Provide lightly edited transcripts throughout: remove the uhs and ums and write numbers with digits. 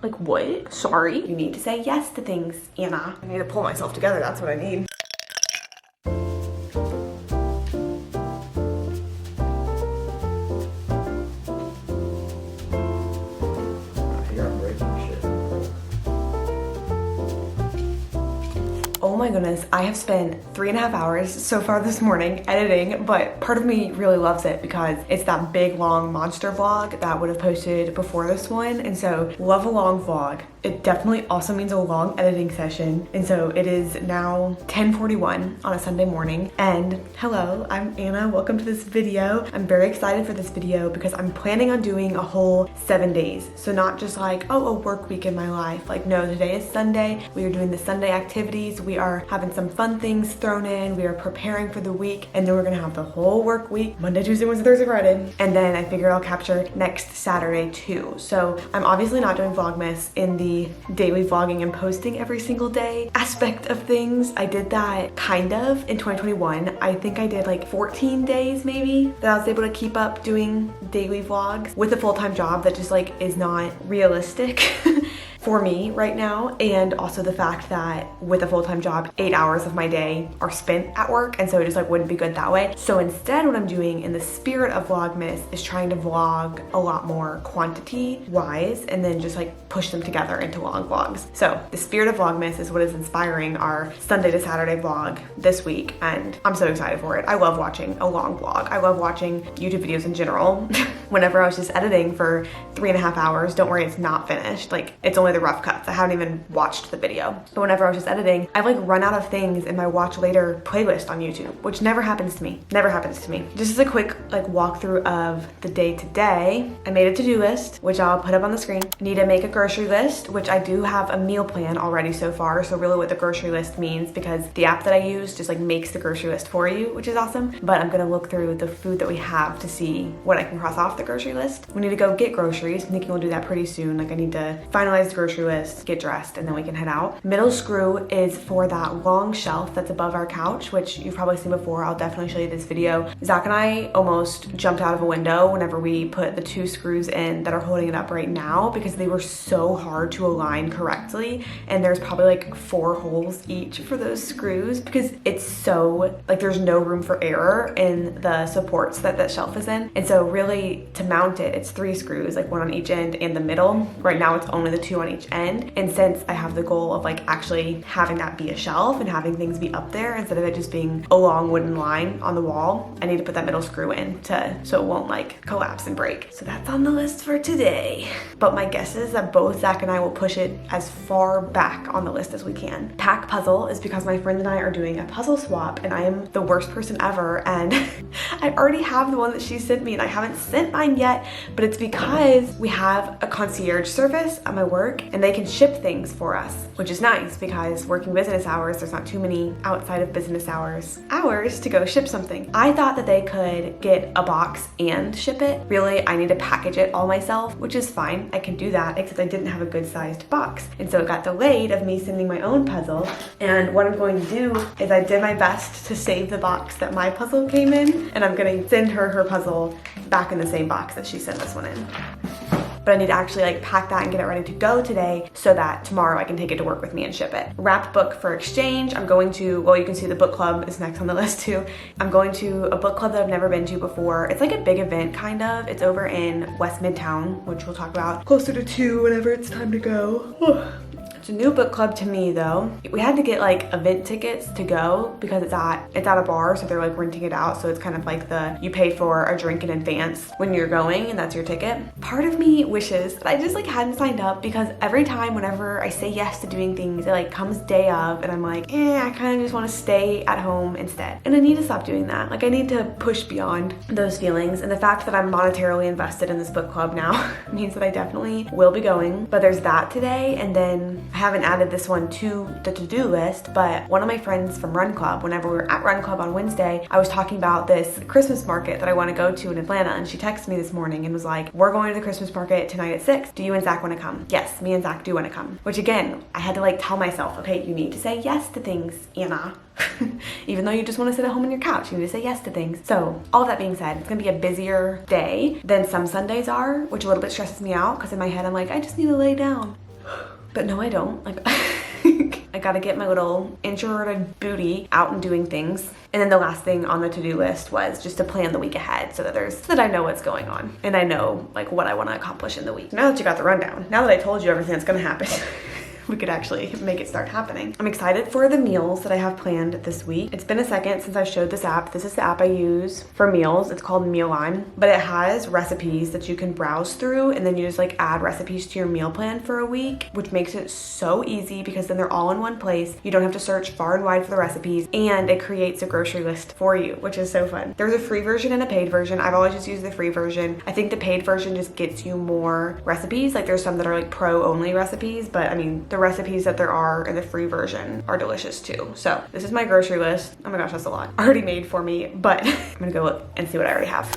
Like what? Sorry. You need to say yes to things, Anna. I need to pull myself together, that's what I need. Oh my goodness, I have spent 3.5 hours so far this morning editing, but part of me really loves it because it's that big long monster vlog that would have posted before this one, and so love a long vlog. It definitely also means a long editing session, and so it is now 10:41 on a Sunday morning. And hello, I'm Anna. Welcome to this video. I'm very excited for this video because I'm planning on doing a whole 7 days. So not just like, oh, a work week in my life. Like, no, today is Sunday. We are doing the Sunday activities. We are having some fun things thrown in. We are preparing for the week, and then we're gonna have the whole work week, Monday, Tuesday, Wednesday, Thursday, Friday. And then I figured I'll capture next Saturday too. So I'm obviously not doing vlogmas in the daily vlogging and posting every single day aspect of things. I did that kind of in 2021. I think I did like 14 days maybe that I was able to keep up doing daily vlogs with a full-time job that just like is not realistic for me right now, and also the fact that with a full-time job 8 hours of my day are spent at work, and so it just like wouldn't be good that way. So instead what I'm doing in the spirit of vlogmas is trying to vlog a lot more quantity wise and then just like push them together into long vlogs. So the spirit of vlogmas is what is inspiring our Sunday to Saturday vlog this week, and I'm so excited for it. I love watching a long vlog. I love watching YouTube videos in general. Whenever I was just editing for 3.5 hours, don't worry, it's not finished. Like, it's only the rough cuts. I haven't even watched the video. But whenever I was just editing, I've like run out of things in my watch later playlist on YouTube, which never happens to me. Never happens to me. Just as a quick like walkthrough of the day today, I made a to-do list, which I'll put up on the screen. I need to make a grocery list, which I do have a meal plan already so far. So really what the grocery list means, because the app that I use just like makes the grocery list for you, which is awesome. But I'm gonna look through the food that we have to see what I can cross off the grocery list. We need to go get groceries. I'm thinking we'll do that pretty soon. Like, I need to finalize the grocery list, get dressed, and then we can head out. Middle screw is for that long shelf that's above our couch, which you've probably seen before. I'll definitely show you this video. Zach and I almost jumped out of a window whenever we put the 2 screws in that are holding it up right now, because they were so hard to align correctly, and there's probably like 4 holes each for those screws because it's so like there's no room for error in the supports that that shelf is in. And so really to mount it, it's 3 screws, like 1 on each end and the middle. Right now it's only the 2 on each end, and since I have the goal of like actually having that be a shelf and having things be up there instead of it just being a long wooden line on the wall, I need to put that middle screw in so it won't like collapse and break. So that's on the list for today. But my guess is that both Zach and I will push it as far back on the list as we can. Pack puzzle is because my friend and I are doing a puzzle swap, and I am the worst person ever, and I already have the one that she sent me and I haven't sent mine yet, but it's because we have a concierge service at my work and they can ship things for us, which is nice because working business hours, there's not too many outside of business hours to go ship something. I thought that they could get a box and ship it. Really, I need to package it all myself, which is fine. I can do that, except I didn't have a good sized box. And so it got delayed of me sending my own puzzle. And what I'm going to do is I did my best to save the box that my puzzle came in, and I'm gonna send her puzzle back in the same box that she sent this one in. But I need to actually like pack that and get it ready to go today so that tomorrow I can take it to work with me and ship it. Wrapped book for exchange. I'm going to, well, you can see the book club is next on the list too. I'm going to a book club that I've never been to before. It's like a big event kind of. It's over in West Midtown, which we'll talk about closer to 2 whenever it's time to go. It's a new book club to me though. We had to get like event tickets to go because it's at a bar, so they're like renting it out. So it's kind of like you pay for a drink in advance when you're going and that's your ticket. Part of me wishes that I just like hadn't signed up, because every time whenever I say yes to doing things, it like comes day of and I'm like, I kind of just want to stay at home instead. And I need to stop doing that. Like, I need to push beyond those feelings, and the fact that I'm monetarily invested in this book club now means that I definitely will be going. But there's that today, and then I haven't added this one to the to-do list, but one of my friends from Run Club, whenever we were at Run Club on Wednesday, I was talking about this Christmas market that I want to go to in Atlanta, and she texted me this morning and was like, we're going to the Christmas market tonight at 6. Do you and Zach want to come? Yes, me and Zach do want to come. Which again, I had to like tell myself, okay, you need to say yes to things, Anna. Even though you just want to sit at home on your couch, you need to say yes to things. So all of that being said, it's gonna be a busier day than some Sundays are, which a little bit stresses me out because in my head I'm like, I just need to lay down. But no, I don't. Like, I gotta get my little introverted booty out and doing things. And then the last thing on the to-do list was just to plan the week ahead so that I know what's going on and I know like what I want to accomplish in the week. Now that you got the rundown, now that I told you everything that's gonna happen, we could actually make it start happening. I'm excited for the meals that I have planned this week. It's been a second since I showed this app. This is the app I use for meals. It's called Mealime, but it has recipes that you can browse through and then you just like add recipes to your meal plan for a week, which makes it so easy because then they're all in one place. You don't have to search far and wide for the recipes, and it creates a grocery list for you, which is so fun. There's a free version and a paid version. I've always just used the free version. I think the paid version just gets you more recipes. Like there's some that are like pro only recipes, but I mean, the recipes that there are in the free version are delicious too. So this is my grocery list. Oh my gosh, that's a lot already made for me, but I'm gonna go look and see what I already have.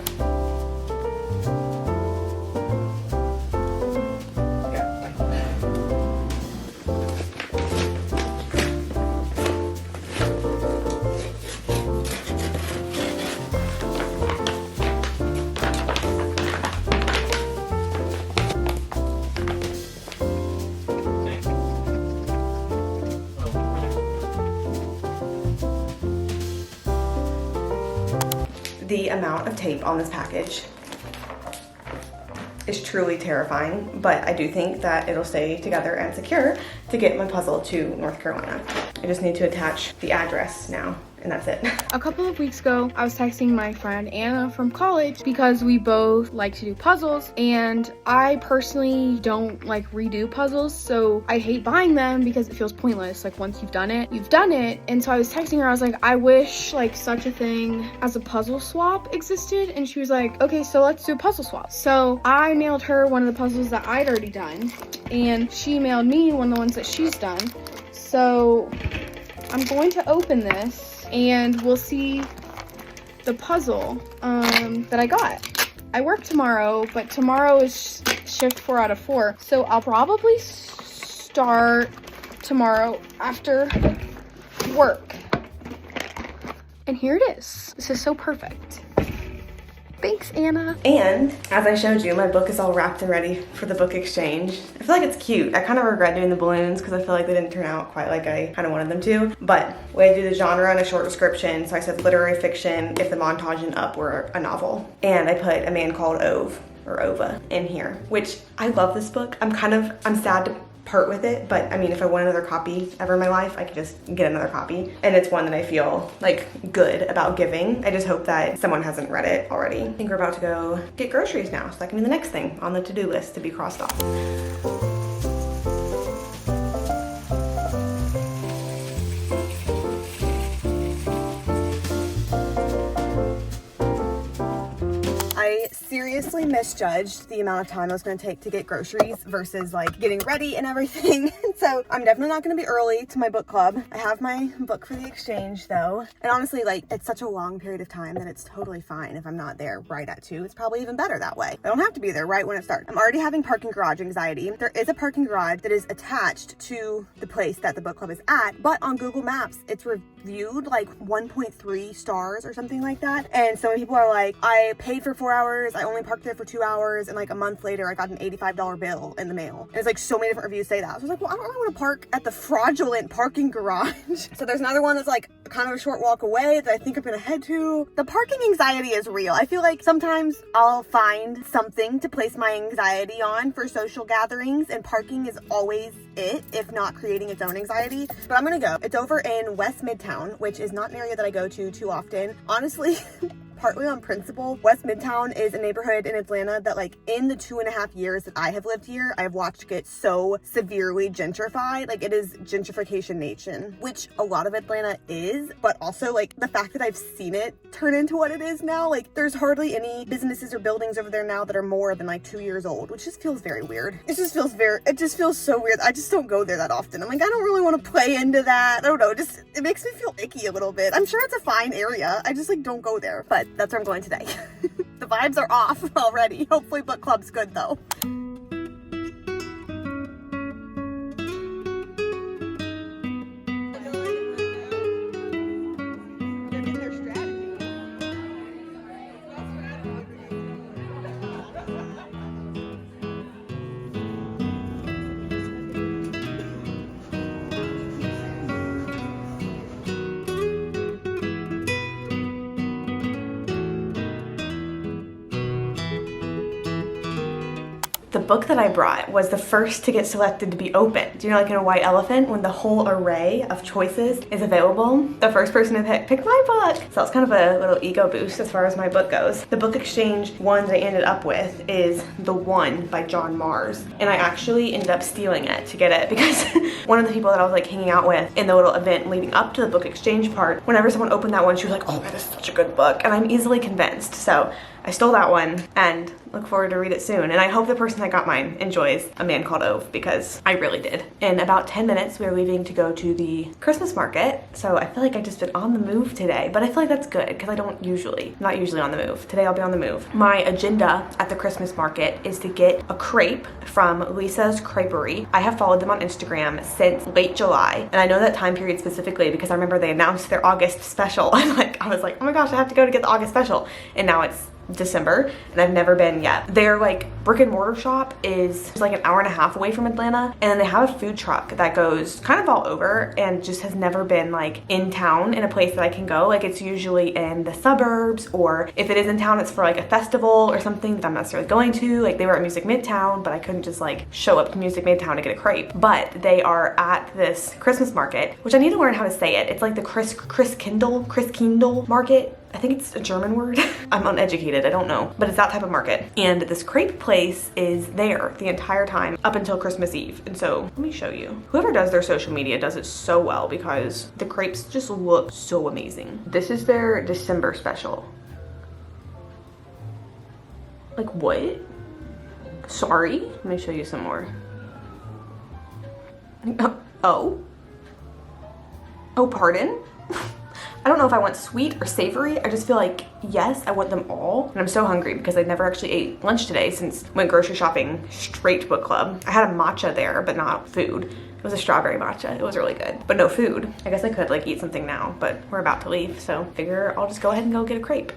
The amount of tape on this package is truly terrifying, but I do think that it'll stay together and secure to get my puzzle to North Carolina. I just need to attach the address now, and that's it. A couple of weeks ago, I was texting my friend Anna from college because we both like to do puzzles, and I personally don't like redo puzzles, so I hate buying them because it feels pointless. Like once you've done it, you've done it. And so I was texting her, I was like, I wish like such a thing as a puzzle swap existed. And she was like, okay, so let's do a puzzle swap. So I mailed her one of the puzzles that I'd already done, and she mailed me one of the ones that she's done. So I'm going to open this and we'll see the puzzle that I got. I work tomorrow, but tomorrow is shift 4 out of 4. So I'll probably start tomorrow after work. And here it is. This is so perfect. Thanks, Anna. And as I showed you, my book is all wrapped and ready for the book exchange. I feel like it's cute. I kind of regret doing the balloons because I feel like they didn't turn out quite like I kind of wanted them to. But we had to do the genre and a short description. So I said literary fiction if the montage and up were a novel. And I put A Man Called Ove or Ova in here, which I love this book. I'm sad to part with it, but I mean, if I want another copy ever in my life, I could just get another copy. And it's one that I feel like good about giving. I just hope that someone hasn't read it already. I think we're about to go get groceries now, so that can be the next thing on the to-do list to be crossed off. I seriously misjudged the amount of time I was going to take to get groceries versus like getting ready and everything. So I'm definitely not going to be early to my book club. I have my book for the exchange though. And honestly, like it's such a long period of time that it's totally fine if I'm not there right at 2. It's probably even better that way. I don't have to be there right when it starts. I'm already having parking garage anxiety. There is a parking garage that is attached to the place that the book club is at, but on Google Maps, it's reviewed like 1.3 stars or something like that. And so many people are like, I paid for 4 hours, I only parked there for 2 hours, and like a month later I got an $85 bill in the mail. And it's like so many different reviews say that. So I was like, well, I don't really want to park at the fraudulent parking garage. So there's another one that's like kind of a short walk away that I think I'm gonna head to. The parking anxiety is real. I feel like sometimes I'll find something to place my anxiety on for social gatherings, and parking is always it, if not creating its own anxiety. But I'm gonna go. It's over in West Midtown, which is not an area that I go to too often. Honestly, partly on principle, West Midtown is a neighborhood in Atlanta that like in the 2.5 years that I have lived here, I've watched get so severely gentrified. Like it is gentrification nation, which a lot of Atlanta is, but also like the fact that I've seen it turn into what it is now, like there's hardly any businesses or buildings over there now that are more than like 2 years old, which just feels very weird. It just feels so weird. I just don't go there that often. I'm like, I don't really want to play into that. I don't know, it makes me feel icky a little bit. I'm sure it's a fine area. I just like don't go there, but that's where I'm going today. The vibes are off already. Hopefully book club's good though. The book that I brought was the first to get selected to be opened. Do you know, like in a white elephant, when the whole array of choices is available, the first person to pick my book. So it's kind of a little ego boost as far as my book goes. The book exchange one that I ended up with is The One by John Mars. And I actually ended up stealing it to get it because one of the people that I was like hanging out with in the little event leading up to the book exchange part, whenever someone opened that one, she was like, oh, that is such a good book. And I'm easily convinced. So I stole that one and look forward to read it soon. And I hope the person that got mine enjoys A Man Called Ove, because I really did. In about 10 minutes, we're leaving to go to the Christmas market. So I feel like I've just been on the move today, but I feel like that's good because I'm not usually on the move. Today I'll be on the move. My agenda at the Christmas market is to get a crepe from Lisa's Creperie. I have followed them on Instagram since late July. And I know that time period specifically because I remember they announced their August special. I was like, oh my gosh, I have to go to get the August special. And now it's December and I've never been yet. Their like brick and mortar shop is like an hour and a half away from Atlanta, and then they have a food truck that goes kind of all over and just has never been like in town in a place that I can go. Like it's usually in the suburbs, or if it is in town, it's for like a festival or something that I'm not necessarily going to. Like they were at Music Midtown, but I couldn't just like show up to Music Midtown to get a crepe. But they are at this Christmas market, which I need to learn how to say it. It's like the Chris Kindle market. I think it's a German word. I'm uneducated, I don't know. But it's that type of market. And this crepe place is there the entire time up until Christmas Eve. And so let me show you. Whoever does their social media does it so well because the crepes just look so amazing. This is their December special. Like what? Sorry? Let me show you some more. Oh? Oh, pardon? I don't know if I want sweet or savory. I just feel like, yes, I want them all. And I'm so hungry because I never actually ate lunch today since I went grocery shopping straight to book club. I had a matcha there, but not food. It was a strawberry matcha. It was really good, but no food. I guess I could like eat something now, but we're about to leave. So figure I'll just go ahead and go get a crepe.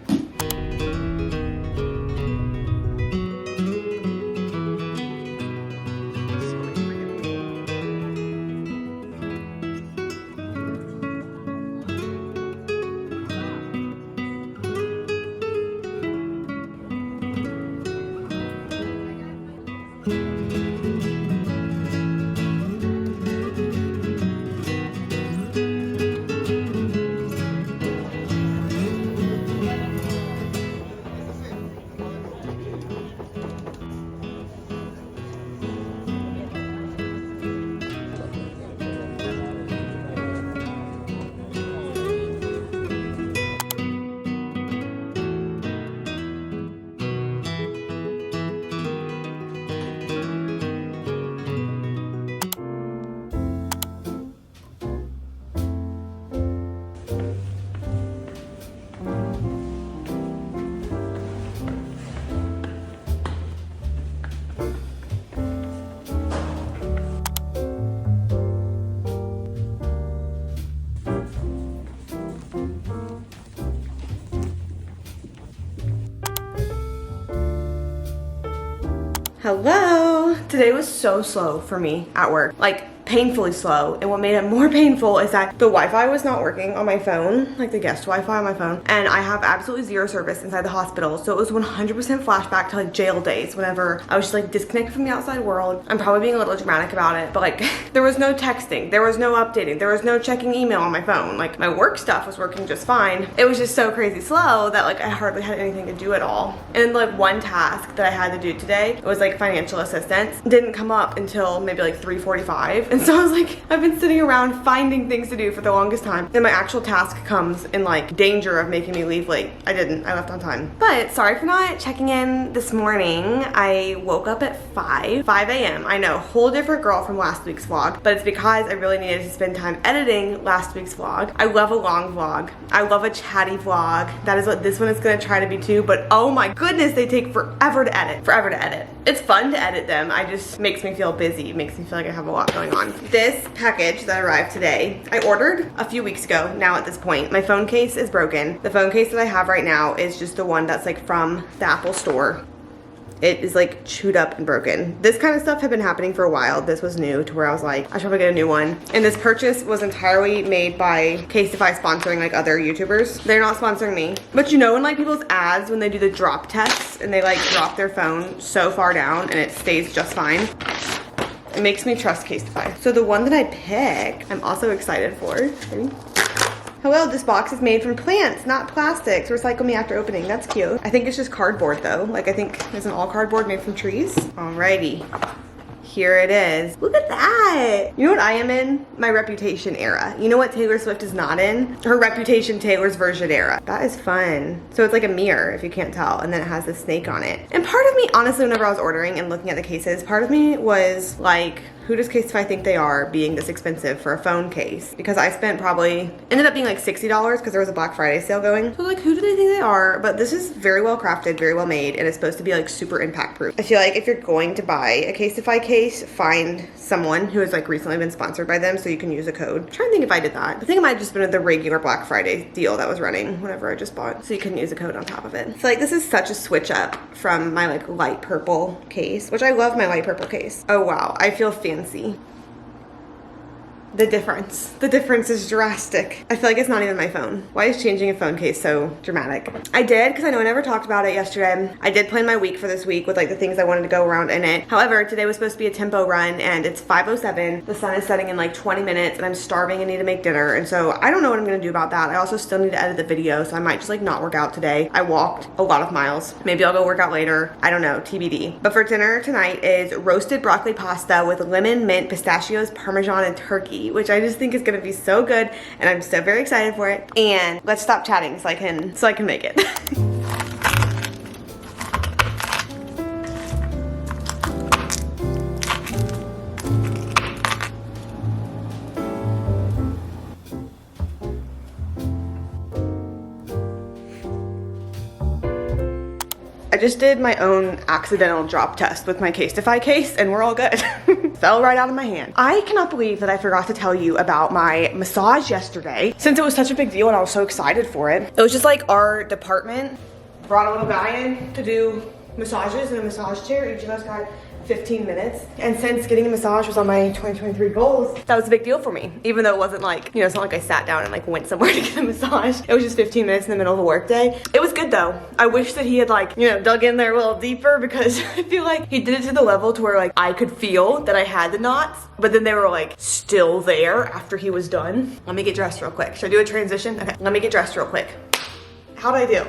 Hello. Today was so slow for me at work, like painfully slow. And what made it more painful is that the Wi-Fi was not working on my phone, like the guest Wi-Fi on my phone. And I have absolutely zero service inside the hospital. So it was 100% flashback to like jail days whenever I was just like disconnected from the outside world. I'm probably being a little dramatic about it, but like there was no texting, there was no updating, there was no checking email on my phone. Like my work stuff was working just fine. It was just so crazy slow that like I hardly had anything to do at all. And like one task that I had to do today, it was like financial assistance, didn't come up until maybe like 3:45. And so I was like, I've been sitting around finding things to do for the longest time. Then my actual task comes in like danger of making me leave late. I left on time. But sorry for not checking in this morning. I woke up at 5 a.m. I know, whole different girl from last week's vlog, but it's because I really needed to spend time editing last week's vlog. I love a long vlog. I love a chatty vlog. That is what this one is gonna try to be too, but oh my goodness, they take forever to edit. It's fun to edit them. I just makes me feel busy. It makes me feel like I have a lot going on. This package that arrived today, I ordered a few weeks ago now at this point. My phone case is broken. The phone case that I have right now is just the one that's like from the Apple store. It is like chewed up and broken. This kind of stuff had been happening for a while. This was new to where I was like, I should probably get a new one. And this purchase was entirely made by Casetify sponsoring like other YouTubers. They're not sponsoring me. But you know in like people's ads when they do the drop tests and they like drop their phone so far down and it stays just fine? It makes me trust Casetify. So the one that I picked, I'm also excited for. Ready? Hello, this box is made from plants, not plastics. Recycle me after opening. That's cute. I think it's just cardboard though. Like I think isn't all cardboard made from trees? Alrighty. Here it is. Look at that. You know what I am in? My Reputation era. You know what Taylor Swift is not in? Her Reputation Taylor's version era. That is fun. So it's like a mirror if you can't tell. And then it has this snake on it. And part of me, honestly, whenever I was ordering and looking at the cases, part of me was like, who does Casetify think they are being this expensive for a phone case? Because I spent probably, ended up being like $60 because there was a Black Friday sale going. So like, who do they think they are? But this is very well crafted, very well made, and it's supposed to be like super impact proof. I feel like if you're going to buy a Casetify case, find someone who has like recently been sponsored by them so you can use a code. I'm trying to think if I did that. I think it might have just been the regular Black Friday deal that was running whenever I just bought. So you couldn't use a code on top of it. So like this is such a switch up from my like light purple case, which I love my light purple case. Oh wow, I feel fancy. The difference is drastic. I feel like it's not even my phone. Why is changing a phone case so dramatic? I did, because I know I never talked about it yesterday. I did plan my week for this week with like the things I wanted to go around in it. However, today was supposed to be a tempo run and it's 5:07. The sun is setting in like 20 minutes and I'm starving and need to make dinner. And so I don't know what I'm gonna do about that. I also still need to edit the video, so I might just like not work out today. I walked a lot of miles. Maybe I'll go work out later. I don't know, TBD. But for dinner tonight is roasted broccoli pasta with lemon, mint, pistachios, parmesan, and turkey, which I just think is gonna be so good and I'm so very excited for it. And let's stop chatting so I can make it. I just did my own accidental drop test with my Casetify case and we're all good. Fell right out of my hand. I cannot believe that I forgot to tell you about my massage yesterday. Since it was such a big deal and I was so excited for it. It was just like our department brought a little guy in to do massages in a massage chair. Each of us got 15 minutes. And since getting a massage was on my 2023 goals, that was a big deal for me. Even though it wasn't like, you know, it's not like I sat down and like went somewhere to get a massage. It was just 15 minutes in the middle of a work day. It was good though. I wish that he had like, you know, dug in there a little deeper because I feel like he did it to the level to where like I could feel that I had the knots, but then they were like still there after he was done. Let me get dressed real quick. Should I do a transition? Okay, let me get dressed real quick. How'd I do?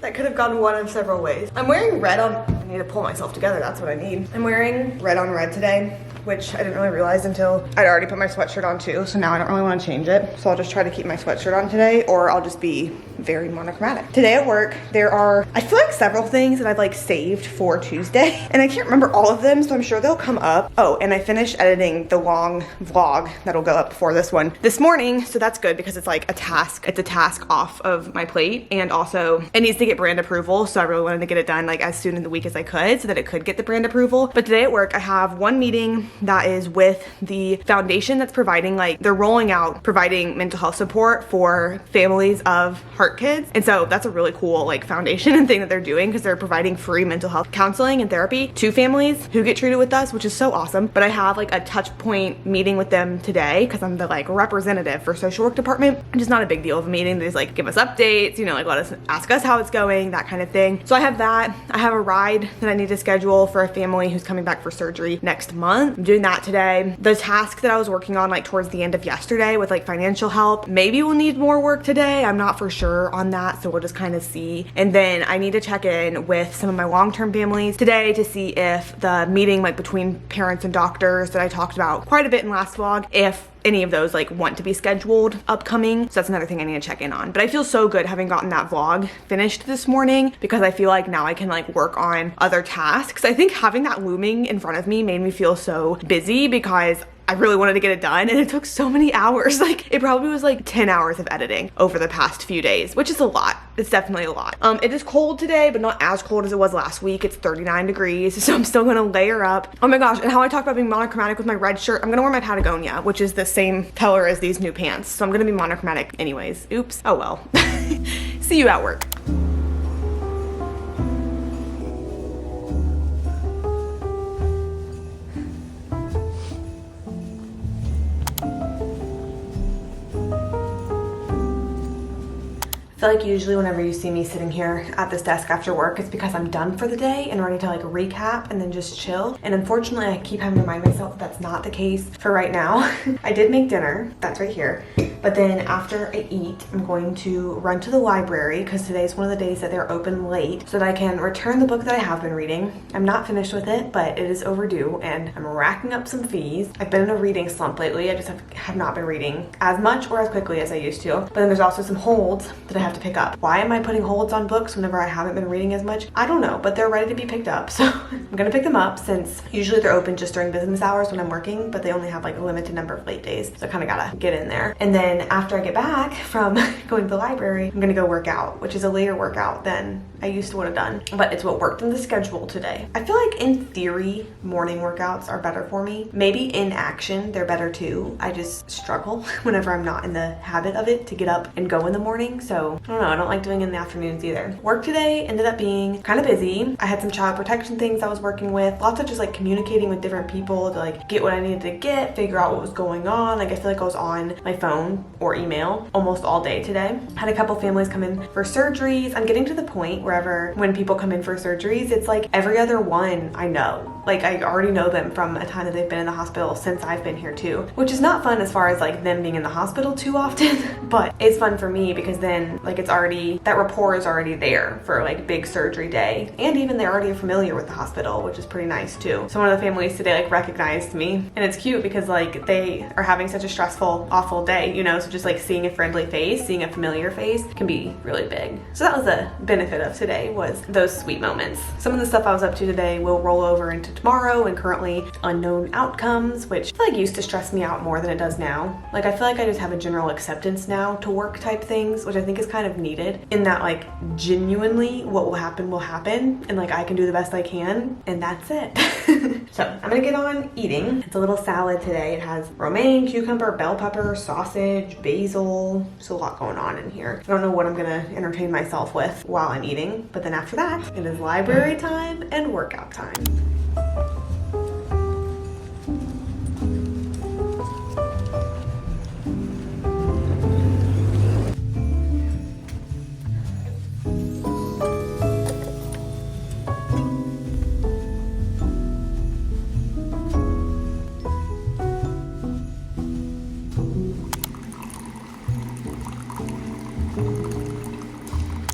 That could have gone one of several ways. I'm wearing red on, I need to pull myself together, that's what I need. I'm wearing red on red today, which I didn't really realize until I'd already put my sweatshirt on too, so now I don't really want to change it. So I'll just try to keep my sweatshirt on today, or I'll just be very monochromatic. Today at work, there are, I feel like several things that I've like saved for Tuesday, and I can't remember all of them, so I'm sure they'll come up. Oh, and I finished editing the long vlog that'll go up before this one this morning, so that's good because it's like a task. It's a task off of my plate, and also it needs to get brand approval, so I really wanted to get it done like as soon in the week as I could so that it could get the brand approval. But today at work, I have one meeting that is with the foundation that's providing, like, they're rolling out providing mental health support for families of heart kids. And so that's a really cool like foundation and thing that they're doing because they're providing free mental health counseling and therapy to families who get treated with us, which is so awesome. But I have like a touch point meeting with them today because I'm the like representative for social work department, which is not a big deal of a meeting. They just like give us updates, you know, like let us ask us how it's going, that kind of thing. So I have that. I have a ride that I need to schedule for a family who's coming back for surgery next month. I'm doing that today. The task that I was working on like towards the end of yesterday with like financial help, maybe we'll need more work today. I'm not for sure on that, so we'll just kind of see. And then I need to check in with some of my long-term families today to see if the meeting like between parents and doctors that I talked about quite a bit in last vlog, if any of those like want to be scheduled upcoming. So that's another thing I need to check in on. But I feel so good having gotten that vlog finished this morning because I feel like now I can like work on other tasks. I think having that looming in front of me made me feel so busy because I really wanted to get it done and it took so many hours. Like it probably was like 10 hours of editing over the past few days, which is a lot. It's definitely a lot. It is cold today, but not as cold as it was last week. It's 39 degrees, so I'm still gonna layer up. Oh my gosh, and how I talked about being monochromatic with my red shirt, I'm gonna wear my Patagonia, which is the same color as these new pants. So I'm gonna be monochromatic anyways. Oops, oh well. See you at work. feel like usually whenever you see me sitting here at this desk after work, it's because I'm done for the day and ready to like recap and then just chill. And unfortunately, I keep having to remind myself that that's not the case for right now. I did make dinner, that's right here. But then after I eat, I'm going to run to the library because today's one of the days that they're open late so that I can return the book that I have been reading. I'm not finished with it, but it is overdue and I'm racking up some fees. I've been in a reading slump lately. I just have not been reading as much or as quickly as I used to. But then there's also some holds that I have to pick up. Why am I putting holds on books whenever I haven't been reading as much? I don't know, but they're ready to be picked up. So I'm gonna pick them up since usually they're open just during business hours when I'm working, but they only have like a limited number of late days. So I kind of gotta get in there. And then after I get back from going to the library, I'm gonna go work out, which is a later workout than I used to would have done, but it's what worked in the schedule today. I feel like in theory, morning workouts are better for me. Maybe in action, they're better too. I just struggle whenever I'm not in the habit of it to get up and go in the morning. So I don't know, I don't like doing it in the afternoons either. Work today ended up being kind of busy. I had some child protection things I was working with, lots of just like communicating with different people to like get what I needed to get, figure out what was going on. Like I feel like I was on my phone or email almost all day today. Had a couple families come in for surgeries. I'm getting to the point wherever when people come in for surgeries, it's like every other one I know. Like I already know them from a time that they've been in the hospital since I've been here too, which is not fun as far as like them being in the hospital too often, but it's fun for me because then like it's already, that rapport is already there for like big surgery day. And even they're already familiar with the hospital, which is pretty nice too. So one of the families today like recognized me and it's cute because like they are having such a stressful, awful day, you know, so just like seeing a friendly face, seeing a familiar face can be really big. So that was a benefit of today, was those sweet moments. Some of the stuff I was up to today will roll over into tomorrow and currently unknown outcomes, which I feel like used to stress me out more than it does now. Like I feel like I just have a general acceptance now to work type things, which I think is kind of needed in that like genuinely what will happen and like I can do the best I can and that's it. So I'm gonna get on eating. It's a little salad today. It has romaine, cucumber, bell pepper, sausage, basil. There's a lot going on in here. I don't know what I'm gonna entertain myself with while I'm eating, but then after that, it is library time and workout time.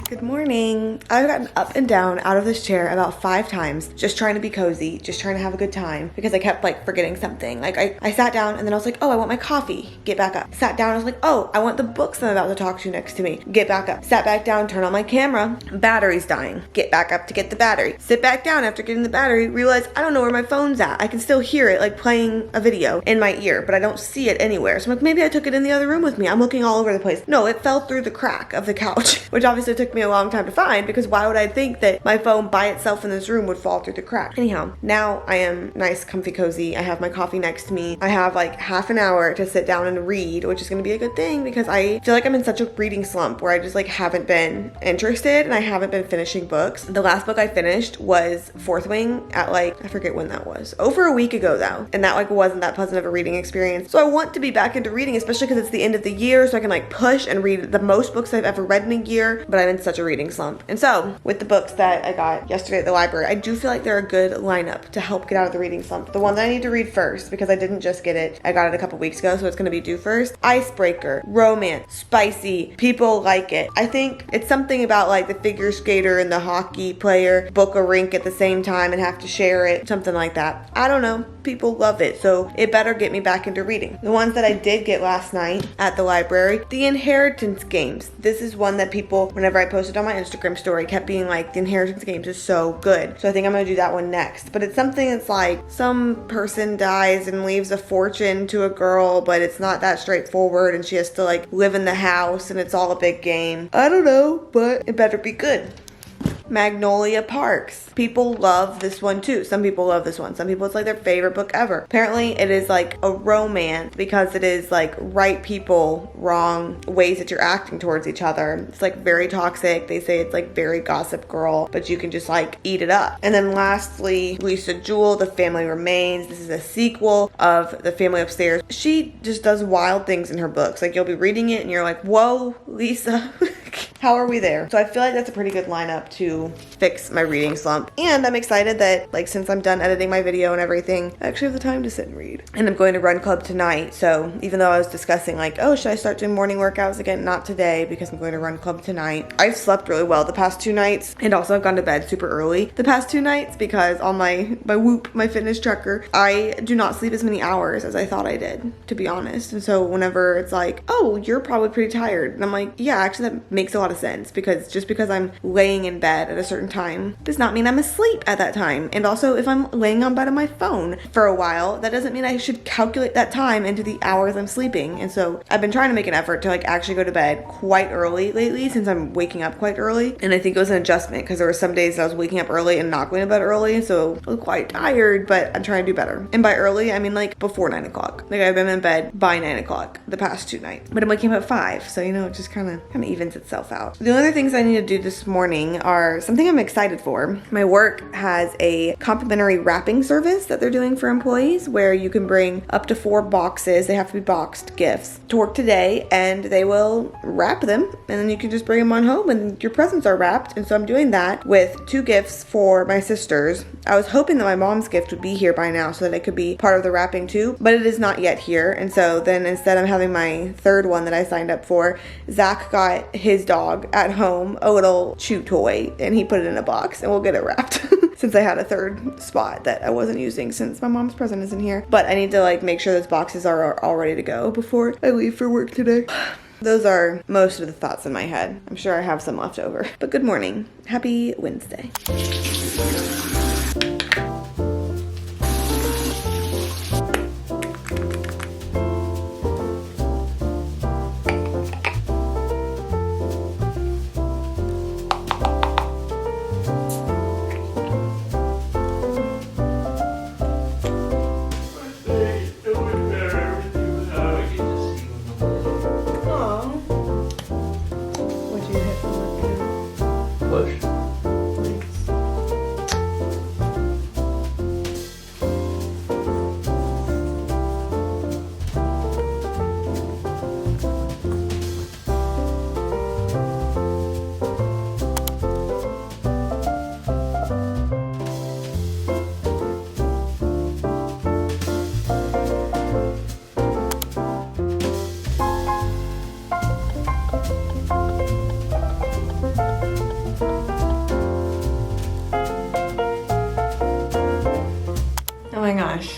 Good morning. I've gotten up and down out of this chair about 5 times, just trying to be cozy, just trying to have a good time because I kept like forgetting something. Like I sat down and then I was like, oh, I want my coffee. Get back up. Sat down, I was like, oh, I want the books I'm about to talk to next to me. Get back up. Sat back down, turn on my camera. Battery's dying. Get back up to get the battery. Sit back down after getting the battery, realize I don't know where my phone's at. I can still hear it like playing a video in my ear, but I don't see it anywhere. So I'm like, maybe I took it in the other room with me. I'm looking all over the place. No, it fell through the crack of the couch, which obviously took me a long time to find because why would I think that my phone by itself in this room would fall through the crack? Anyhow, now I am nice, comfy, cozy. I have my coffee next to me. I have like half an hour to sit down and read, which is going to be a good thing because I feel like I'm in such a reading slump where I just like haven't been interested and I haven't been finishing books. The last book I finished was Fourth Wing at like, I forget when that was. Over a week ago though. And that like wasn't that pleasant of a reading experience. So I want to be back into reading, especially because it's the end of the year so I can like push and read the most books I've ever read in a year, but I'm in such a reading slump. And so with the books that I got yesterday at the library, I do feel like they're a good lineup to help get out of the reading slump. The one that I need to read first, because I didn't just get it, I got it a couple weeks ago, so it's going to be due first. Icebreaker, romance, spicy, people like it. I think it's something about like the figure skater and the hockey player book a rink at the same time and have to share it, something like that. I don't know. People love it, so it better get me back into reading. The ones that I did get last night at the library, the Inheritance Games. This is one that people, whenever I posted on my Instagram story, kept being like, the Inheritance Games is so good. So I think I'm gonna do that one next. But it's something that's like, some person dies and leaves a fortune to a girl, but it's not that straightforward and she has to like live in the house and it's all a big game. I don't know, but it better be good. Magnolia Parks. People love this one too. Some people love this one. Some people it's like their favorite book ever. Apparently it is like a romance because it is like right people, wrong ways that you're acting towards each other. It's like very toxic. They say it's like very Gossip Girl, but you can just like eat it up. And then lastly, Lisa Jewell, The Family Remains. This is a sequel of The Family Upstairs. She just does wild things in her books. Like you'll be reading it and you're like, whoa, Lisa. how are we there? So I feel like that's a pretty good lineup to fix my reading slump. And I'm excited that, like, since I'm done editing my video and everything, I actually have the time to sit and read. And I'm going to run club tonight. So even though I was discussing like, oh, should I start doing morning workouts again? Not today, because I'm going to run club tonight. I've slept really well the past 2 nights. And also I've gone to bed super early the past 2 nights because on my Whoop, my fitness tracker, I do not sleep as many hours as I thought I did, to be honest. And so whenever it's like, oh, you're probably pretty tired. And I'm like, yeah, actually that makes a lot of sense, because just because I'm laying in bed at a certain time does not mean I'm asleep at that time. And also if I'm laying on bed on my phone for a while, that doesn't mean I should calculate that time into the hours I'm sleeping. And so I've been trying to make an effort to like actually go to bed quite early lately, since I'm waking up quite early. And I think it was an adjustment because there were some days that I was waking up early and not going to bed early, and so I was quite tired, but I'm trying to do better. And by early, I mean like before 9 o'clock. Like I've been in bed by 9 o'clock the past 2 nights, but I'm waking up at 5, so you know, it just kind of evens itself out. The other things I need to do this morning are something I'm excited for. My work has a complimentary wrapping service that they're doing for employees, where you can bring up to 4 boxes, they have to be boxed gifts, to work today, and they will wrap them, and then you can just bring them on home and your presents are wrapped. And so I'm doing that with 2 gifts for my sisters. I was hoping that my mom's gift would be here by now so that it could be part of the wrapping too, but it is not yet here. And so then instead I'm having my 3rd one that I signed up for. Zach got his dog at home a little chew toy, and he put it in a box, and we'll get it wrapped. Since I had a 3rd spot that I wasn't using since my mom's present isn't here. But I need to like make sure those boxes are all ready to go before I leave for work today. Those are most of the thoughts in my head. I'm sure I have some left over. But good morning. Happy Wednesday.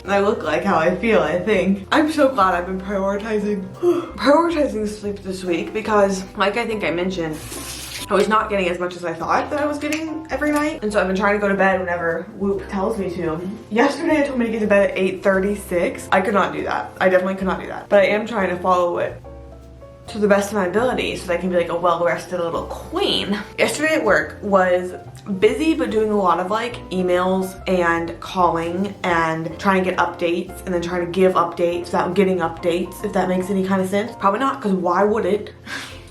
I look like how I feel, I think. I'm so glad I've been prioritizing sleep this week, because like I think I mentioned, I was not getting as much as I thought that I was getting every night. And so I've been trying to go to bed whenever Whoop tells me to. Yesterday I told me to get to bed at 8:36. I could not do that. I definitely could not do that. But I am trying to follow it to the best of my ability so that I can be like a well-rested little queen. Yesterday at work was busy, but doing a lot of like emails and calling and trying to get updates, and then trying to give updates without getting updates, if that makes any kind of sense. Probably not, because why would it?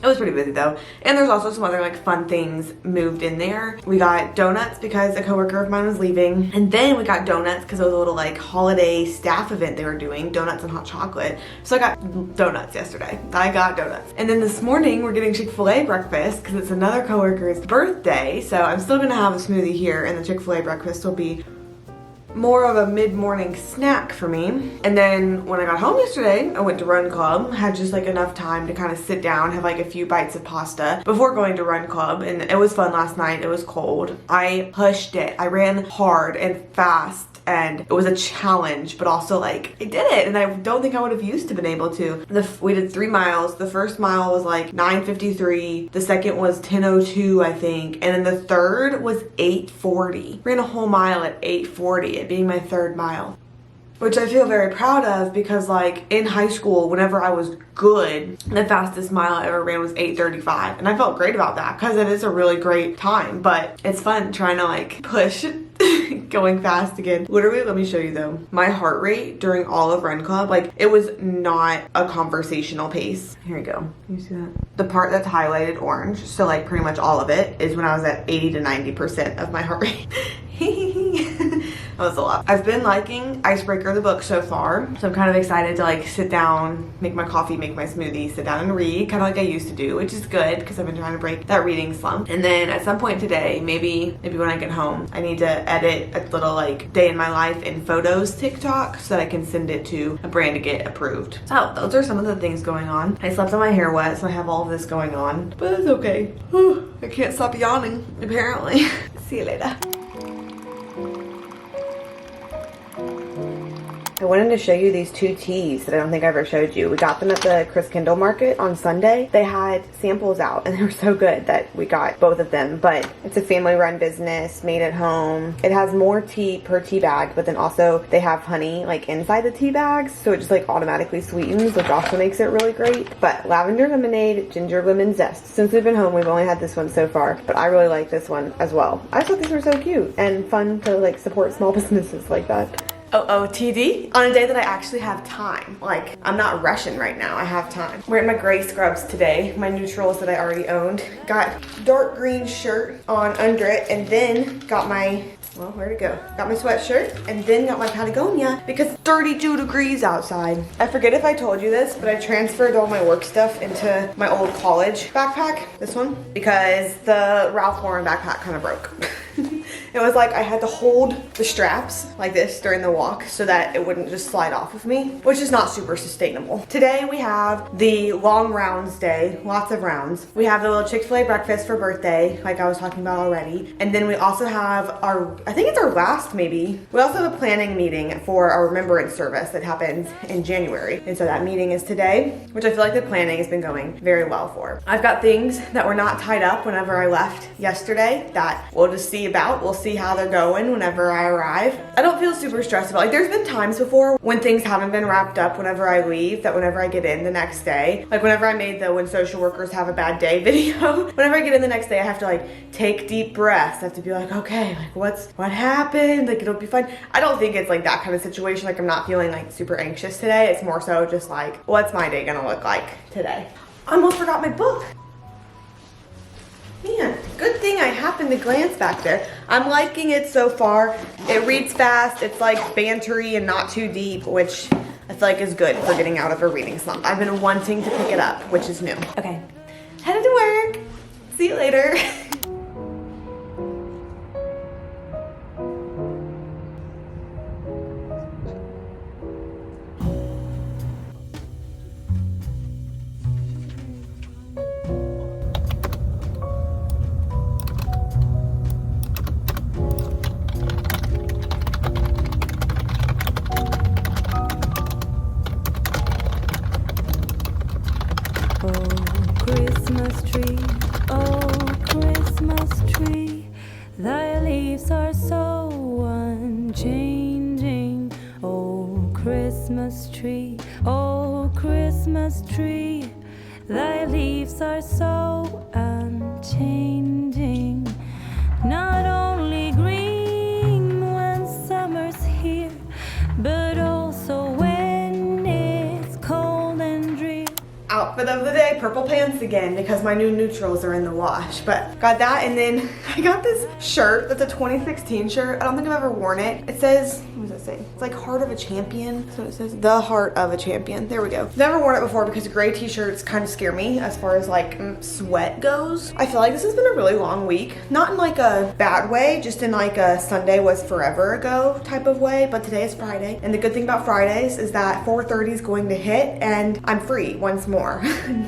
It was pretty busy though. And there's also some other like fun things moved in there. We got donuts because a coworker of mine was leaving. And then we got donuts because it was a little like holiday staff event they were doing, donuts and hot chocolate. So I got donuts yesterday. I got donuts. And then this morning we're getting Chick-fil-A breakfast because it's another coworker's birthday. So I'm still gonna have a smoothie here, and the Chick-fil-A breakfast will be more of a mid-morning snack for me. And then when I got home yesterday, I went to run club, had just like enough time to kind of sit down, have like a few bites of pasta before going to run club. And it was fun last night. It was cold. I pushed it. I ran hard and fast, and it was a challenge, but also like I did it, and I don't think I would have used to been able to. We did 3 miles. The first mile was like 9:53. The second was 10:02, I think, and then the third was 8:40. Ran a whole mile at 8:40, it being my 3rd mile, which I feel very proud of, because like in high school, whenever I was good, the fastest mile I ever ran was 8:35, and I felt great about that because it is a really great time. But it's fun trying to like push going fast again. Literally, let me show you though. My heart rate during all of Run Club, like it was not a conversational pace. Here we go. Can you see that? The part that's highlighted orange, so like pretty much all of it, is when I was at 80 to 90% of my heart rate. That was a lot. I've been liking Icebreaker the book so far, so I'm kind of excited to like sit down, make my coffee, make my smoothie, sit down and read, kind of like I used to do, which is good because I've been trying to break that reading slump. And then at some point today, maybe when I get home, I need to edit a little like day in my life in photos TikTok so that I can send it to a brand to get approved. So those are some of the things going on. I slept on my hair wet, so I have all of this going on, but it's okay. I can't stop yawning, apparently. See you later. I wanted to show you these two teas that I don't think I ever showed you. We got them at the Chris Kindle market on Sunday. They had samples out and they were so good that we got both of them. But it's a family run business, made at home. It has more tea per tea bag, but then also they have honey like inside the tea bags, so it just like automatically sweetens, which also makes it really great. But lavender lemonade, ginger lemon zest. Since we've been home, we've only had this one so far, but I really like this one as well. I thought these were so cute and fun to like support small businesses like that. OOTD, on a day that I actually have time. Like, I'm not rushing right now, I have time. Wearing my gray scrubs today, my neutrals that I already owned. Got dark green shirt on under it, and then got my, well, where'd it go? Got my sweatshirt, and then got my Patagonia because it's 32 degrees outside. I forget if I told you this, but I transferred all my work stuff into my old college backpack, this one, because the Ralph Lauren backpack kind of broke. It was like I had to hold the straps like this during the walk so that it wouldn't just slide off of me, which is not super sustainable. Today we have the long rounds day, lots of rounds. We have the little Chick-fil-A breakfast for birthday, like I was talking about already. And then we also have our, I think it's our last maybe. We also have a planning meeting for our remembrance service that happens in January. And so that meeting is today, which I feel like the planning has been going very well for. I've got things that were not tied up whenever I left yesterday that we'll just see about. We'll see how they're going whenever I arrive. I don't feel super stressed about it. Like there's been times before when things haven't been wrapped up whenever I leave, that whenever I get in the next day, like whenever I made the when social workers have a bad day video, whenever I get in the next day, I have to like take deep breaths. I have to be like, okay, like what happened? Like it'll be fine. I don't think it's like that kind of situation. Like I'm not feeling like super anxious today. It's more so just like, what's my day gonna look like today? I almost forgot my book. Man, good thing I happened to glance back there. I'm liking it so far. It reads fast, it's like bantery and not too deep, which I feel like is good for getting out of a reading slump. I've been wanting to pick it up, which is new. Okay, headed to work. See you later. Thy leaves are so unchanging. Oh, Christmas tree, thy leaves are so unchanging. Not only green when summer's here, but also when it's cold and drear. Outfit of the day, purple pants again because my new neutrals are in the wash, but got that. And then I got this shirt that's a 2016 shirt. I don't think I've ever worn it. It says, what does it say? It's like Heart of a Champion. So it says the Heart of a Champion. There we go. Never worn it before because gray t-shirts kind of scare me as far as like sweat goes. I feel like this has been a really long week. Not in like a bad way, just in like a Sunday was forever ago type of way, but today is Friday. And the good thing about Fridays is that 4:30 is going to hit and I'm free once more.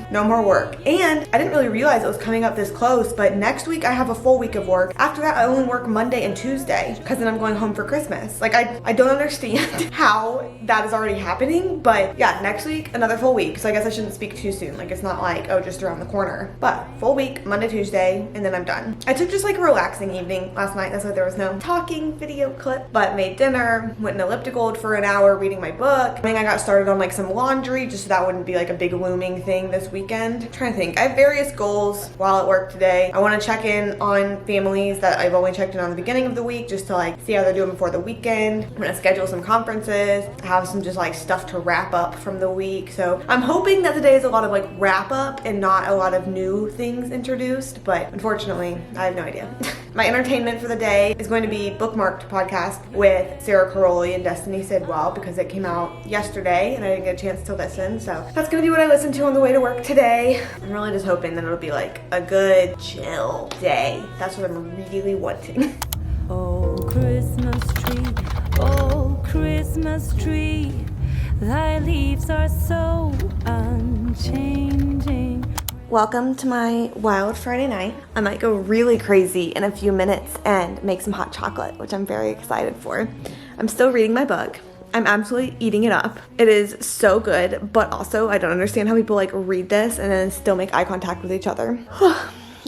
No more work. And I didn't really realize it was coming up this close, but next week I have a full week of work. After that, I only work Monday and Tuesday because then I'm going home for Christmas. Like I don't understand how that is already happening, but yeah, next week, another full week. So I guess I shouldn't speak too soon. Like it's not like, oh, just around the corner, but full week, Monday, Tuesday, and then I'm done. I took just like a relaxing evening last night. That's why there was no talking video clip, but made dinner, went in elliptical for an hour reading my book. I think I got started on like some laundry just so that wouldn't be like a big looming thing this weekend. I'm trying to think. I have various goals while at work today. I want to check in on families that I've only checked in on the beginning of the week just to like see how they're doing before the weekend. I'm going to gonna schedule some conferences, have some just like stuff to wrap up from the week. So I'm hoping that today is a lot of like wrap up and not a lot of new things introduced, but unfortunately, I have no idea. My entertainment for the day is going to be Bookmarked podcast with Sarah Caroli and Destiny Sidwell because it came out yesterday and I didn't get a chance to listen. So that's gonna be what I listen to on the way to work today. I'm really just hoping that it'll be like a good chill day. That's what I'm really wanting. Oh, Christmas tree, thy leaves are so unchanging. Welcome to my wild Friday night. I might go really crazy in a few minutes and make some hot chocolate, which I'm very excited for. I'm still reading my book. I'm absolutely eating it up. It is so good, but also I don't understand how people like read this and then still make eye contact with each other.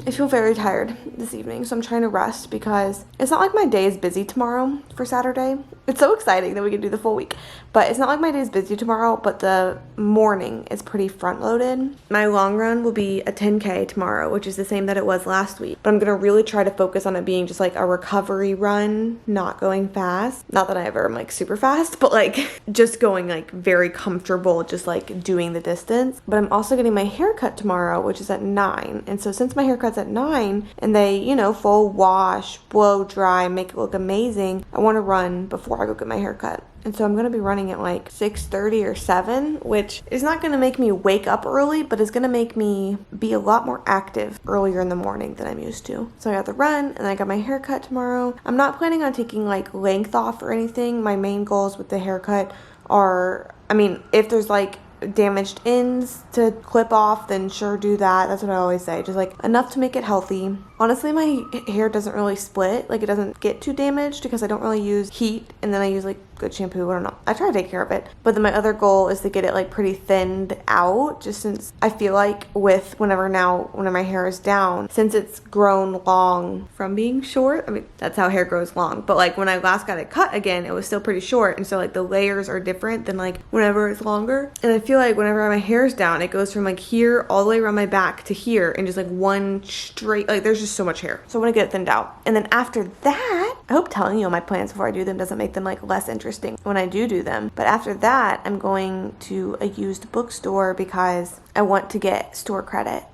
I feel very tired this evening, so I'm trying to rest because it's not like my day is busy tomorrow for Saturday. It's so exciting that we can do the full week, but it's not like my day is busy tomorrow, but the morning is pretty front loaded. My long run will be a 10K tomorrow, which is the same that it was last week, but I'm gonna really try to focus on it being just like a recovery run, not going fast. Not that I ever am like super fast, but like just going like very comfortable, just like doing the distance. But I'm also getting my haircut tomorrow, which is at 9, and so since my haircut's at 9 and they, you know, full wash, blow dry, make it look amazing, I want to run before I go get my haircut. And so I'm going to be running at like 6:30 or 7, which is not going to make me wake up early, but is going to make me be a lot more active earlier in the morning than I'm used to. So I got the run and I got my haircut tomorrow. I'm not planning on taking like length off or anything. My main goals with the haircut are, I mean, if there's like damaged ends to clip off, then sure, do that. That's what I always say, just like enough to make it healthy. Honestly, my hair doesn't really split, like it doesn't get too damaged because I don't really use heat, and then I use like good shampoo. I don't know, I try to take care of it, but then my other goal is to get it like pretty thinned out, just since I feel like with whenever my hair is down, since it's grown long from being short. I mean, that's how hair grows long, but like when I last got it cut again, it was still pretty short, and so like the layers are different than like whenever it's longer. And I feel like whenever my hair's down, it goes from like here all the way around my back to here, and just like one straight, like there's just so much hair. So I want to get it thinned out. And then after that, I hope telling you all my plans before I do them doesn't make them like less interesting when I do them. But after that, I'm going to a used bookstore because I want to get store credit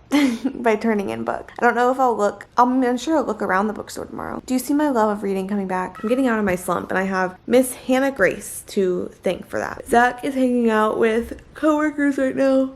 by turning in books. I don't know if I'm sure I'll look around the bookstore tomorrow. Do you see my love of reading coming back? I'm getting out of my slump, and I have Miss Hannah Grace to thank for that. Zach is hanging out with coworkers right now.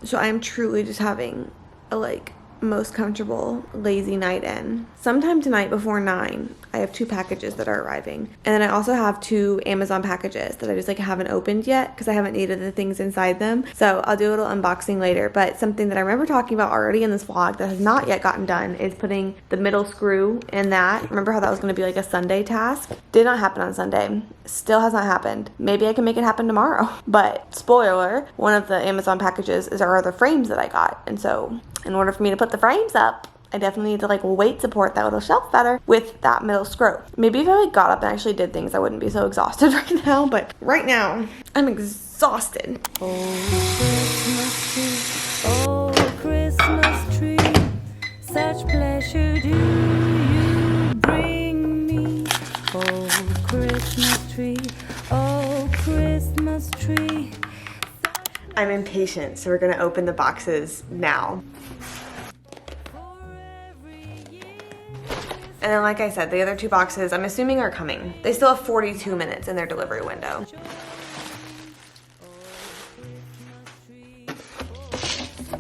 So I am truly just having a like most comfortable lazy night in. Sometime tonight before 9, I have 2 packages that are arriving, and then I also have 2 Amazon packages that I just like haven't opened yet because I haven't needed the things inside them. So I'll do a little unboxing later. But something that I remember talking about already in this vlog that has not yet gotten done is putting the middle screw in that. Remember how that was going to be like a Sunday task? Did not happen on Sunday. Still has not happened. Maybe I can make it happen tomorrow. But spoiler, one of the Amazon packages are the frames that I got, and so in order for me to put the frames up, I definitely need to like weight support that little shelf better with that middle screw. Maybe if I like got up and actually did things, I wouldn't be so exhausted right now, but right now I'm exhausted. Oh, Christmas tree, such pleasure do you bring me. Oh, Christmas tree, oh, Christmas tree. I'm impatient, so we're gonna open the boxes now. And then like I said, the other 2 boxes I'm assuming are coming. They still have 42 minutes in their delivery window.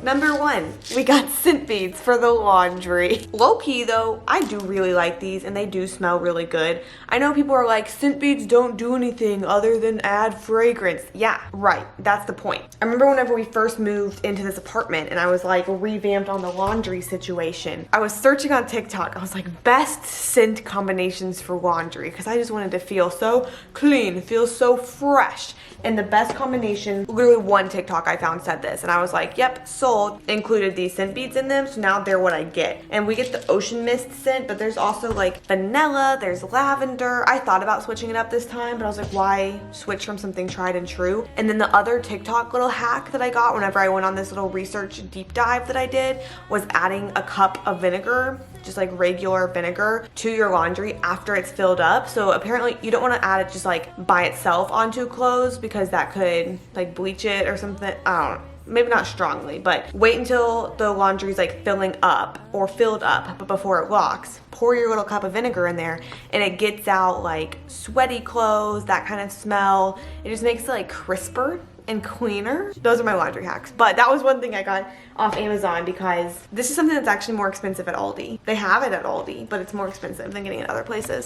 Number 1, we got scent beads for the laundry. Low-key though, I do really like these and they do smell really good. I know people are like, scent beads don't do anything other than add fragrance. Yeah, right, that's the point. I remember whenever we first moved into this apartment and I was like revamped on the laundry situation, I was searching on TikTok. I was like, best scent combinations for laundry, because I just wanted to feel so clean, feel so fresh. And the best combination, literally one TikTok I found said this, and I was like, yep, sold. Included these scent beads in them, so now they're what I get. And we get the ocean mist scent, but there's also like vanilla, there's lavender. I thought about switching it up this time, but I was like, why switch from something tried and true? And then the other TikTok little hack that I got whenever I went on this little research deep dive that I did was adding a cup of vinegar just like regular vinegar to your laundry after it's filled up. So apparently you don't want to add it just like by itself onto clothes because that could like bleach it or something. I don't know. Maybe not strongly, but wait until the laundry's like filling up or filled up, but before it locks, pour your little cup of vinegar in there and it gets out like sweaty clothes, that kind of smell. It just makes it like crisper and cleaner. Those are my laundry hacks. But that was one thing I got off Amazon because this is something that's actually more expensive at Aldi. They have it at Aldi, but it's more expensive than getting it other places.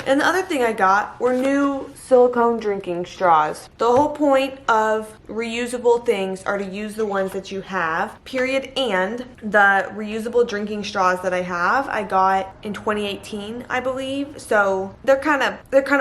And the other thing I got were new silicone drinking straws. The whole point of reusable things are to use the ones that you have, period. And the reusable drinking straws that I have, I got in 2018, I believe. So they're kind of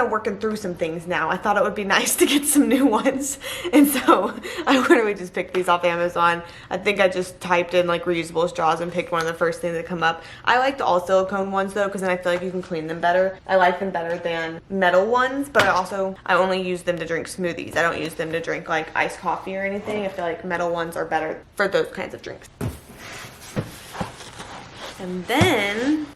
working through some things now. I thought it would be nice to get some new ones. And so I literally just picked these off Amazon. I think I just typed in like reusable straws and picked one of the first things that come up. I like the all silicone ones though, because then I feel like you can clean them better. I like them better than metal ones, but I only use them to drink smoothies. I don't use them to drink like iced coffee or anything. I feel like metal ones are better for those kinds of drinks. And then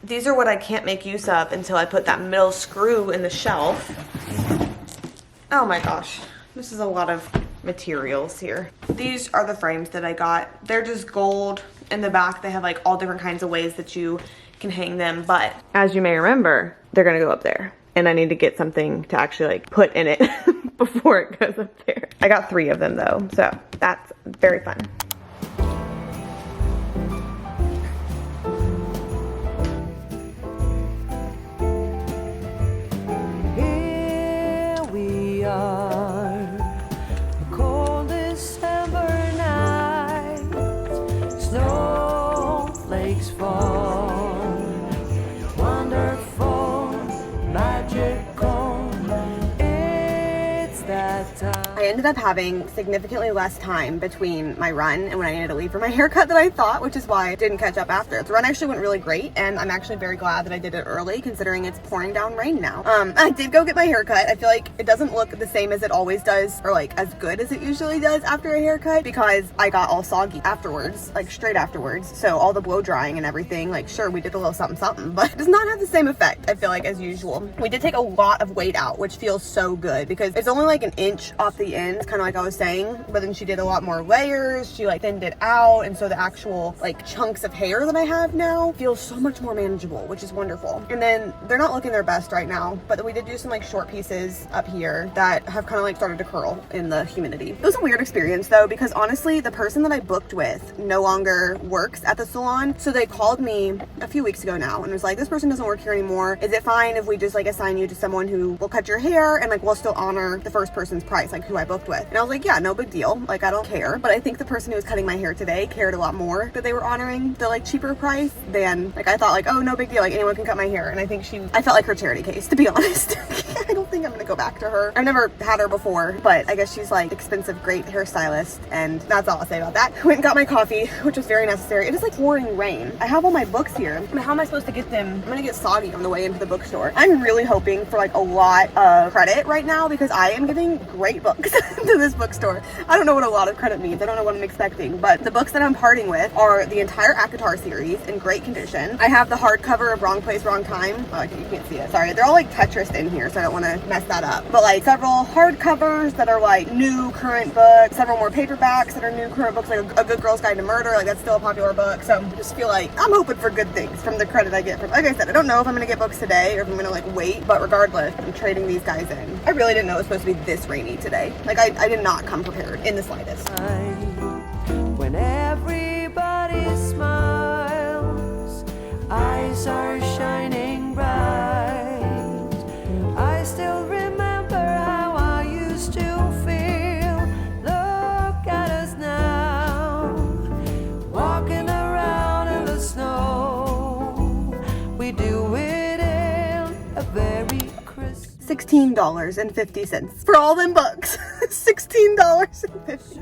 these are what I can't make use of until I put that middle screw in the shelf. Oh my gosh, this is a lot of materials here. These are the frames that I got. They're just gold. In the back they have like all different kinds of ways that you can hang them, but as you may remember, they're gonna go up there and I need to get something to actually like put in it before it goes up there. I got 3 of them though, so that's very fun. Here we are, a cold December night, snowflakes fall, wonderful, magical, it's that time. I ended up having significantly less time between my run and when I needed to leave for my haircut than I thought, which is why I didn't catch up after. The run actually went really great, and I'm actually very glad that I did it early considering it's pouring down rain now. I did go get my haircut. I feel like it doesn't look the same as it always does, or like as good as it usually does after a haircut, because I got all soggy afterwards, like straight afterwards. So all the blow drying and everything, like sure, we did a little something, but it does not have the same effect, I feel like, as usual. We did take a lot of weight out, which feels so good because it's only like an inch off the ends, kind of like I was saying, but then she did a lot more layers. She like thinned it out, and so the actual like chunks of hair that I have now feels so much more manageable, which is wonderful. And then they're not looking their best right now, but we did do some like short pieces up here that have kind of like started to curl in the humidity. It was a weird experience though, because honestly the person that I booked with no longer works at the salon. So they called me a few weeks ago now and was like, this person doesn't work here anymore. Is it fine if we just like assign you to someone who will cut your hair and like we'll still honor the first person's price, like who I booked with? And I was like, yeah, no big deal. Like, I don't care. But I think the person who was cutting my hair today cared a lot more that they were honoring the like cheaper price than like I thought like, oh, no big deal. Like anyone can cut my hair. And I think I felt like her charity case, to be honest. I don't think I'm gonna go back to her. I've never had her before, but I guess she's like expensive, great hairstylist. And that's all I'll say about that. I went and got my coffee, which was very necessary. It is like pouring rain. I have all my books here. I mean, how am I supposed to get them? I'm gonna get soggy on the way into the bookstore. I'm really hoping for like a lot of credit right now because I am giving great books to this bookstore. I don't know what a lot of credit means. I don't know what I'm expecting, but the books that I'm parting with are the entire a.bea.s series in great condition. I have the hardcover of Wrong Place, Wrong Time. Oh, you can't see it. Sorry. They're all like Tetris in here, so I don't want to mess that up. But like several hardcovers that are like new current books, several more paperbacks that are new current books, like A Good Girl's Guide to Murder. Like that's still a popular book. So I just feel like I'm hoping for good things from the credit I get from, like I said, I don't know if I'm going to get books today or if I'm going to like wait, but regardless, I'm trading these guys in. I really didn't know it was supposed to be this rainy today. Like I did not come prepared in the slightest. When everybody smiles, eyes are shining bright. I still remember how I used to feel. Look at us now, walking around in the snow. We do it in a very crisp $16.50 for all them books. $16.50.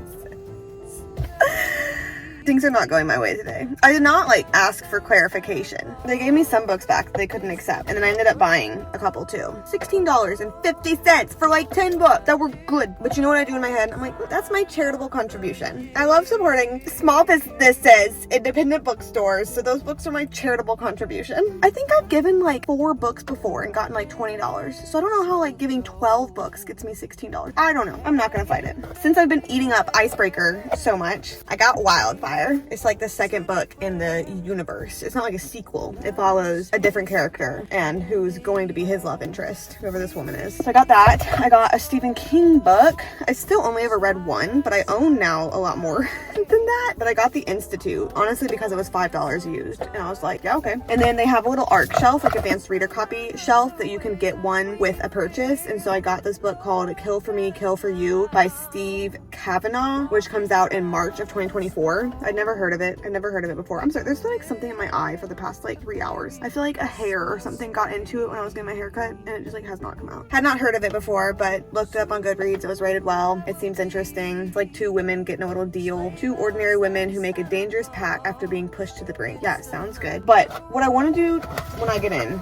Things are not going my way today. I did not like ask for clarification. They gave me some books back that they couldn't accept, and then I ended up buying a couple too. $16.50 for like 10 books that were good. But you know what I do in my head? I'm like, that's my charitable contribution. I love supporting small businesses, independent bookstores, so those books are my charitable contribution. I think I've given like 4 books before and gotten like $20. So I don't know how like giving 12 books gets me $16. I don't know. I'm not gonna fight it. Since I've been eating up Icebreaker so much, I got Wildfire. It's like the second book in the universe. It's not like a sequel. It follows a different character and who's going to be his love interest, whoever this woman is. So I got that. I got a Stephen King book. I still only ever read one, but I own now a lot more than that. But I got The Institute, honestly, because it was $5 used. And I was like, yeah, okay. And then they have a little ARC shelf, like advanced reader copy shelf, that you can get one with a purchase. And so I got this book called Kill for Me, Kill for You by Steve Kavanaugh, which comes out in March of 2024. I'd never heard of it. I'd never heard of it before. I'm sorry, there's like something in my eye for the past like 3 hours. I feel like a hair or something got into it when I was getting my hair cut, and it just like has not come out. Had not heard of it before, but looked it up on Goodreads. It was rated well. It seems interesting. It's like 2 women getting a little deal. 2 ordinary women who make a dangerous pact after being pushed to the brink. Yeah, sounds good. But what I want to do when I get in,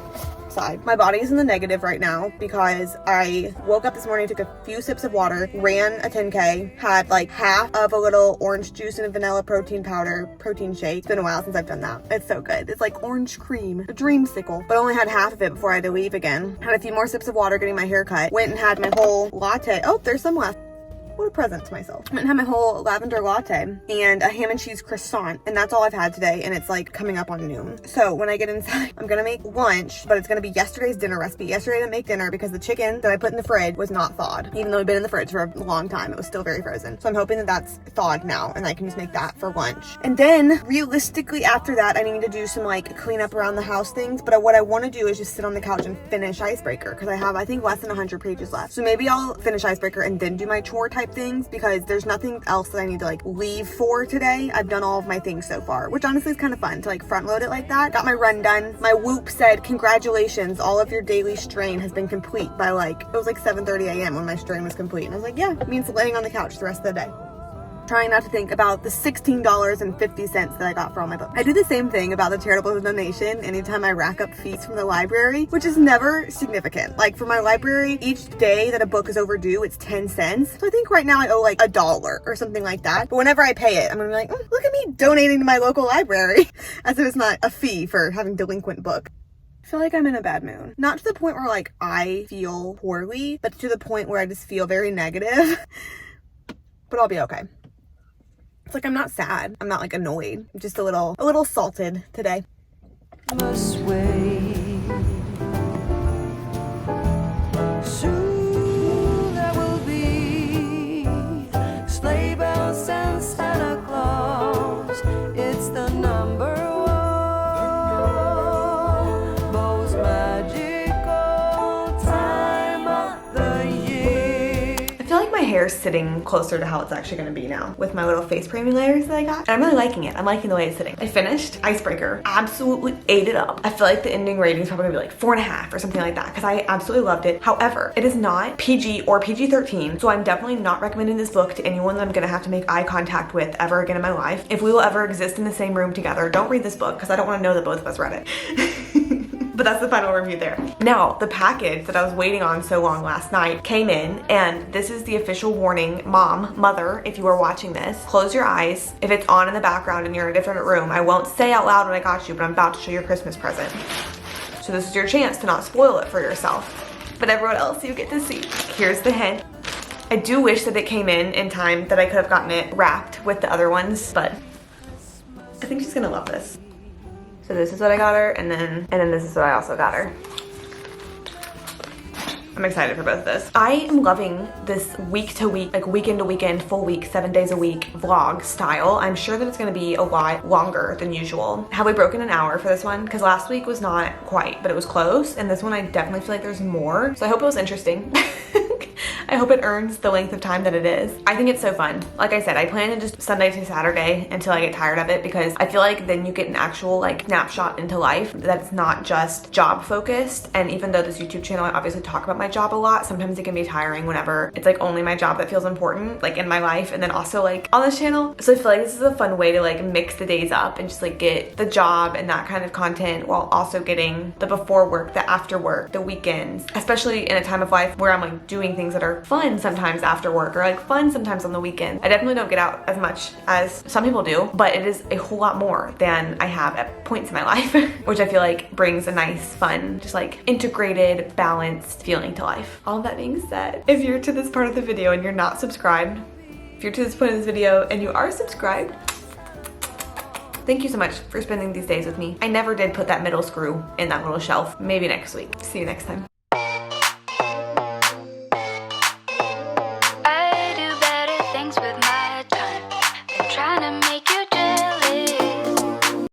my body is in the negative right now because I woke up this morning, took a few sips of water, ran a 10K, had like half of a little orange juice and a vanilla protein powder protein shake. It's been a while since I've done that. It's so good. It's like orange cream, a dreamsicle, but only had half of it before I had to leave again. Had a few more sips of water getting my hair cut. Went and had my whole latte. Oh, there's some left. What a present to myself. Went and had my whole lavender latte and a ham and cheese croissant, and that's all I've had today, and it's like coming up on noon. So when I get inside, I'm gonna make lunch, but it's gonna be yesterday's dinner recipe. Yesterday I didn't make dinner because the chicken that I put in the fridge was not thawed. Even though it'd been in the fridge for a long time, it was still very frozen. So I'm hoping that that's thawed now and I can just make that for lunch. And then realistically after that, I need to do some like clean up around the house things, but what I wanna do is just sit on the couch and finish Icebreaker because I have, I think, less than 100 pages left. So maybe I'll finish Icebreaker and then do my chore type things because there's nothing else that I need to like leave for today. I've done all of my things so far, which honestly is kind of fun to like front load it like that. Got my run done. My Whoop said, congratulations, all of your daily strain has been complete by like, it was like 7:30 a.m. when my strain was complete. And I was like, yeah, it means laying on the couch the rest of the day. Trying not to think about the $16.50 that I got for all my books. I do the same thing about the charitable donation anytime I rack up fees from the library, which is never significant. Like for my library, each day that a book is overdue, it's 10 cents. So I think right now I owe like $1 or something like that. But whenever I pay it, I'm gonna be like, oh, look at me donating to my local library, as if it's not a fee for having delinquent book. I feel like I'm in a bad mood. Not to the point where like I feel poorly, but to the point where I just feel very negative. But I'll be okay. It's like I'm not sad. I'm not like annoyed. I'm just a little salted today. Must wait. Soon there will be sleigh bells and Santa Claus. It's the number one most magical time of the year. I feel like my hair's sitting closer to how it's actually gonna be now with my little face framing layers that I got. And I'm really liking it. I'm liking the way it's sitting. I finished Icebreaker, absolutely ate it up. I feel like the ending rating is probably gonna be like 4.5 or something like that because I absolutely loved it. However, it is not PG or PG-13, so I'm definitely not recommending this book to anyone that I'm gonna have to make eye contact with ever again in my life. If we will ever exist in the same room together, don't read this book because I don't wanna know that both of us read it. But that's the final review there. Now, the package that I was waiting on so long last night came in, and this is the official warning. Mother, if you are watching this, close your eyes. If it's on in the background and you're in a different room, I won't say out loud when I got you, but I'm about to show your Christmas present. So this is your chance to not spoil it for yourself. But everyone else, you get to see. Here's the hint. I do wish that it came in time that I could have gotten it wrapped with the other ones, but I think she's gonna love this. So this is what I got her, and then this is what I also got her. I'm excited for both of this. I am loving this week to week, like weekend to weekend, full week, 7 days a week vlog style. I'm sure that it's gonna be a lot longer than usual. Have we broken an hour for this one? Because last week was not quite, but it was close. And this one I definitely feel like there's more. So I hope it was interesting. I hope it earns the length of time that it is. I think it's so fun. Like I said, I plan to just Sunday to Saturday until I get tired of it, because I feel like then you get an actual like snapshot into life that's not just job focused. And even though this YouTube channel, I obviously talk about my job a lot, sometimes it can be tiring whenever it's like only my job that feels important like in my life, and then also like on this channel. So I feel like this is a fun way to like mix the days up and just like get the job and that kind of content while also getting the before work, the after work, the weekends, especially in a time of life where I'm like doing things that are fun sometimes after work or like fun sometimes on the weekend. I definitely don't get out as much as some people do, but it is a whole lot more than I have at points in my life, which I feel like brings a nice, fun, just like integrated, balanced feeling to life. All that being said, if you're to this part of the video and you're not subscribed, if you're to this point in this video and you are subscribed, thank you so much for spending these days with me. I never did put that middle screw in that little shelf. Maybe next week. See you next time.